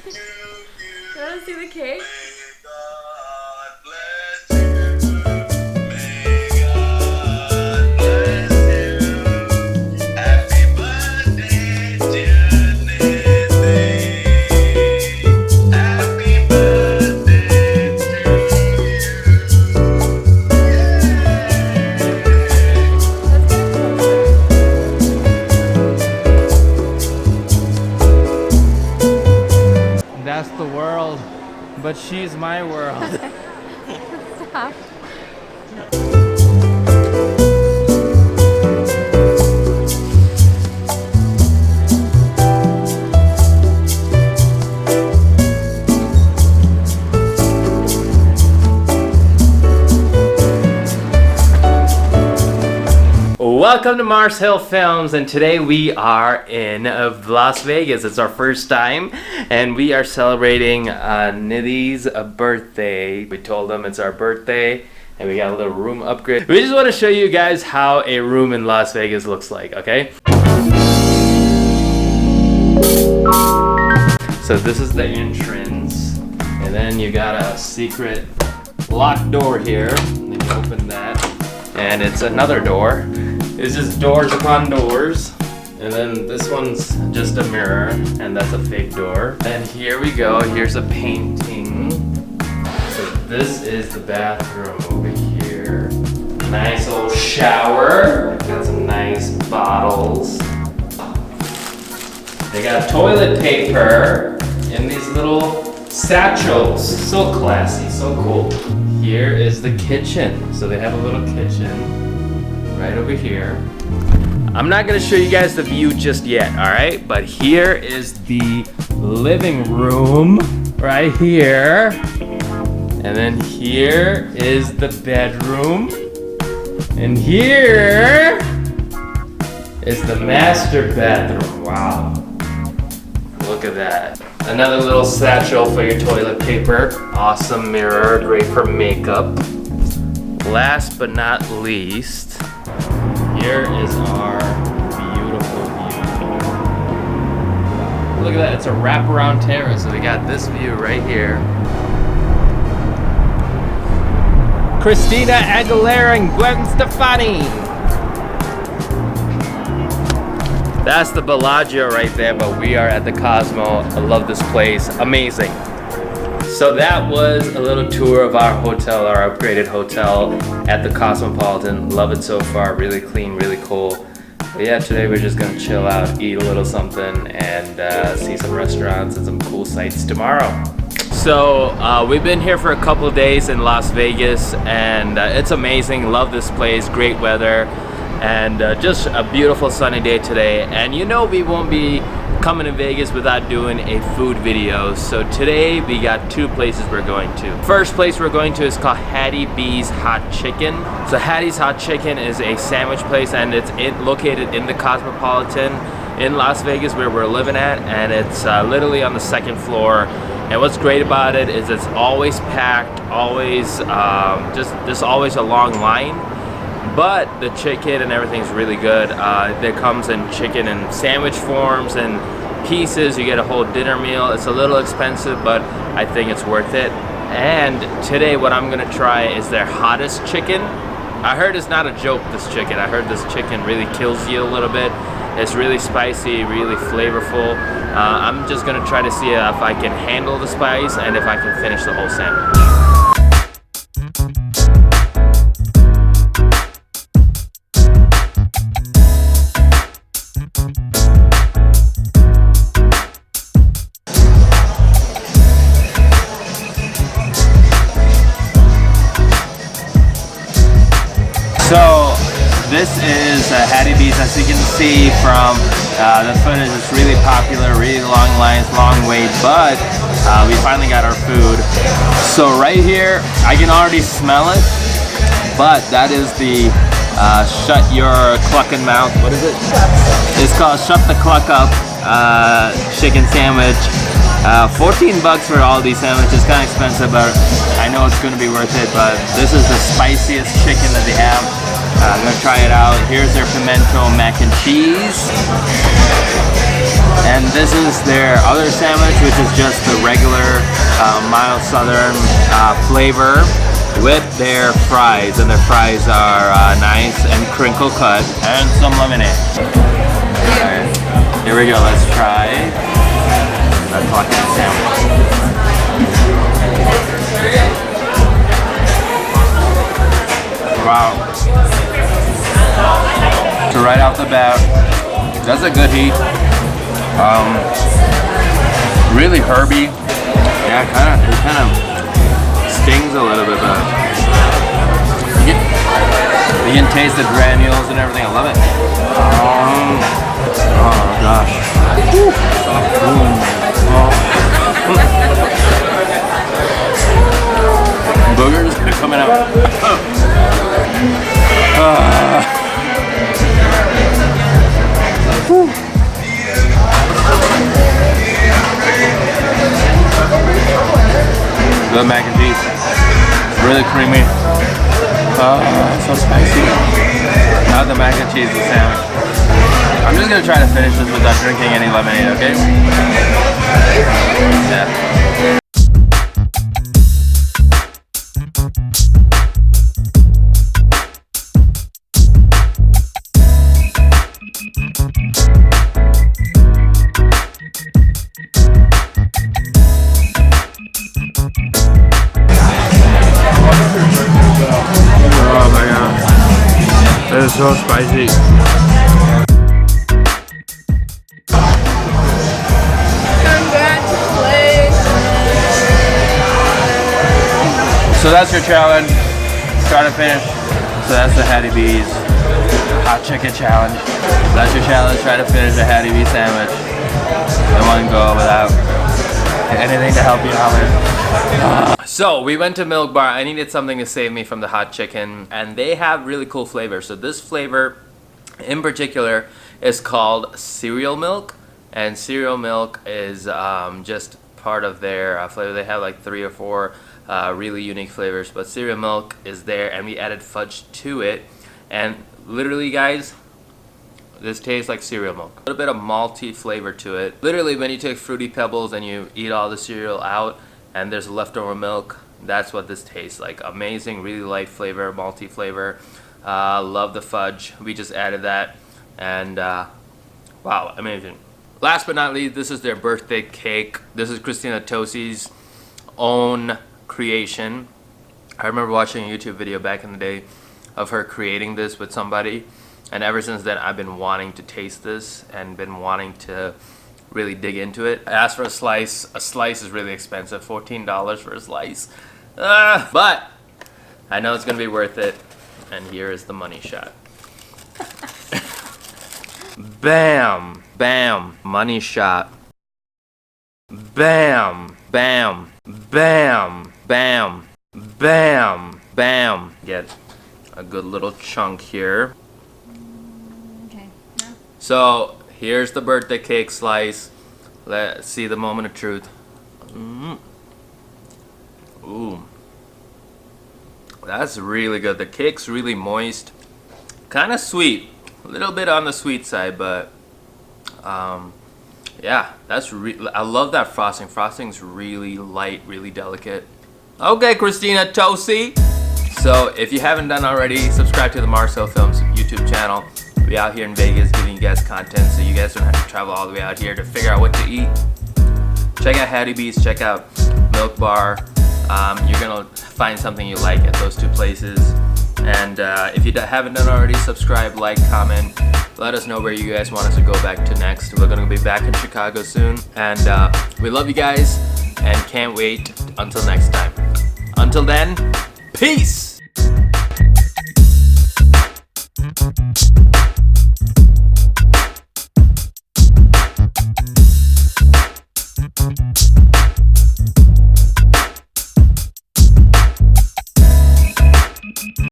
You want to see the cake? That's the world, but she's my world. Stop. Welcome to Mars Hill Films, and today we are in Las Vegas. It's our first time, and we are celebrating Nidhi's birthday. We told them it's our birthday, and we got a little room upgrade. We just want to show you guys how a room in Las Vegas looks like, okay? So this is the entrance, and then you got a secret locked door here. Then you open that, and it's another door. It's just doors upon doors. And then this one's just a mirror, and that's a fake door. And here we go, here's a painting. So this is the bathroom over here. Nice old shower. Got some nice bottles. They got toilet paper in these little satchels. So classy, so cool. Here is the kitchen. So they have a little kitchen right over here. I'm not gonna show you guys the view just yet, all right? But here is the living room right here. And then here is the bedroom. And here is the master bedroom. Wow. Look at that. Another little satchel for your toilet paper. Awesome mirror, great for makeup. Last but not least, here is our beautiful view. Look at that, it's a wraparound terrace. So we got this view right here. Christina Aguilera and Gwen Stefani. That's the Bellagio right there, but we are at the Cosmo. I love this place, amazing. So that was a little tour of our hotel, our upgraded hotel at the Cosmopolitan. Love it so far, really clean, really cool. But yeah, today we're just gonna chill out, eat a little something, and see some restaurants and some cool sights tomorrow. So we've been here for a couple of days in Las Vegas, and it's amazing. Love this place, great weather, and just a beautiful sunny day today. And you know we won't be coming to Vegas without doing a food video. So today we got two places we're going to. First place we're going to is called Hattie B's Hot Chicken. So Hattie's Hot Chicken is a sandwich place, and it's located in the Cosmopolitan in Las Vegas where we're living at, and it's literally on the second floor. And what's great about it is it's always packed, always just always a long line. But the chicken and everything's really good. It comes in chicken in sandwich forms and pieces. You get a whole dinner meal. It's a little expensive, but I think it's worth it. And today what I'm gonna try is their hottest chicken. I heard it's not a joke, this chicken. I heard this chicken really kills you a little bit. It's really spicy, really flavorful. I'm just gonna try to see if I can handle the spice and if I can finish the whole sandwich. So this is Hattie B's. As you can see from the footage, it's really popular, really long lines, long wait, but we finally got our food. So right here, I can already smell it, but that is the shut your clucking mouth. What is it? It's called Shut the Cluck Up chicken sandwich. 14 bucks for all these sandwiches, kind of expensive, but I know it's going to be worth it. But this is the spiciest chicken that they have. I'm going to try it out. Here's their pimento mac and cheese. And this is their other sandwich, which is just the regular mild southern flavor with their fries. And their fries are nice and crinkle cut. And some lemonade. Alright, here we go. Let's try that fucking sandwich. Wow. So right off the bat, that's a good heat. Really herby. Yeah, it kind of stings a little bit, but you can taste the granules and everything. I love it. Oh gosh. Boogers are coming out. Good mac and cheese. Really creamy. So spicy. Now the mac and cheese is sandwich. I'm just gonna try to finish this without drinking any lemonade, okay? Yeah. Oh my god. That is so spicy. So that's your challenge. Start to finish. So that's the Hattie B's hot chicken challenge. That's your challenge. Try to finish the Hattie B sandwich in one go without anything to help you out with. So we went to Milk Bar. I needed something to save me from the hot chicken, and they have really cool flavors. So this flavor in particular is called cereal milk, and cereal milk is just part of their flavor. They have like 3 or 4 really unique flavors, but cereal milk is there, and we added fudge to it, and literally guys, this tastes like cereal milk. A little bit of malty flavor to it. Literally when you take Fruity Pebbles and you eat all the cereal out and there's leftover milk, that's what this tastes like. Amazing, really light flavor, malty flavor. Love the fudge. We just added that, and wow, amazing. Last but not least, this is their birthday cake. This is Christina Tosi's own creation. I remember watching a YouTube video back in the day of her creating this with somebody, and ever since then I've been wanting to taste this and been wanting to really dig into it. I asked for a slice. A slice is really expensive, $14 for a slice. But I know it's gonna be worth it, and here is the money shot. Bam, bam, money shot. Bam, bam, bam, bam, bam, bam. Get a good little chunk here. Okay. No. So here's the birthday cake slice. Let's see the moment of truth. Ooh, that's really good. The cake's really moist, kind of sweet, a little bit on the sweet side, but yeah, that's I love that frosting. Frosting's really light, really delicate. Okay, Christina Tosi. So if you haven't done already, subscribe to the Marcel Films YouTube channel. We out here in Vegas giving you guys content, so you guys don't have to travel all the way out here to figure out what to eat. Check out Hattie B's, check out Milk Bar. You're gonna find something you like at those 2 places. And if you haven't done already, subscribe, like, comment. Let us know where you guys want us to go back to next. We're gonna be back in Chicago soon. And we love you guys and can't wait until next time. Until then, peace!